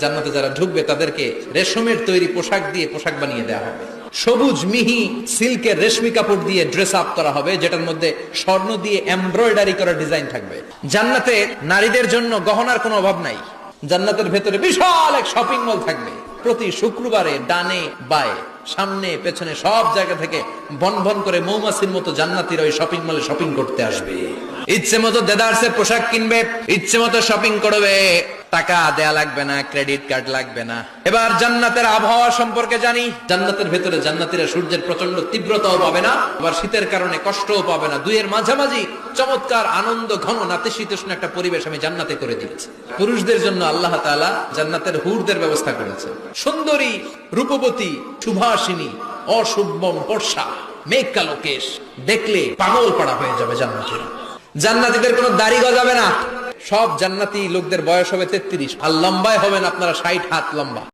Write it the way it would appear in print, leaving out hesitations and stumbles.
জান্নাতে যারা ঢুকবে তাদেরকে রেশমের তৈরি পোশাক দিয়ে পোশাক বানিয়ে দেওয়া হবে, সবুজ মিহি সিল্কের রেশমি কাপড় দিয়ে ড্রেস আপ করা হবে, যেটার মধ্যে স্বর্ণ দিয়ে এমব্রয়ডারি করা ডিজাইন থাকবে। জান্নাতে নারীদের জন্য গহনার কোনো অভাব নাই। জান্নাতের ভেতরে বিশাল এক শপিং মল থাকবে। প্রতি শুক্রবারে ডানে বায়ে সামনে পেছনে সব জায়গা থেকে বন বন করে মৌমাছির মতো জান্নাতীরা ওই শপিং মলে শপিং করতে আসবে। ইচ্ছে মতো দেদারসের পোশাক কিনবে, ইচ্ছে মতো শপিং করবে, টাকা দেয়া লাগবে না, ক্রেডিট কার্ড লাগবে না। এবার জান্নাতের আবহাওয়া সম্পর্কে জানি। জান্নাতের ভেতরে জান্নাতীরা সূর্যের প্রচন্ড তীব্রতাও পাবে না, আবার শীতের কারণে কষ্টও পাবে না। দুইয়ের মাঝামাঝি চমৎকার আনন্দ ঘন নাতিশীতোষ্ণ একটা পরিবেশ আমি জান্নাতে করে দিয়েছি। পুরুষদের জন্য আল্লাহ তাআলা জান্নাতের হুরদের ব্যবস্থা করেছে। সুন্দরী, রূপবতী, সুভাষিনী, অশুভম বর্ষা, মেঘ কালো কেশ, দেখলে পাগল পাড়া হয়ে যাবে জান্নাতীরা। জান্নাতীদের কোনো দাড়ি গজাবে না। সব জান্নাতি লোকদের বয়স হবে 33, আর লম্বায় হবেন আপনারা 60 হাত লম্বা।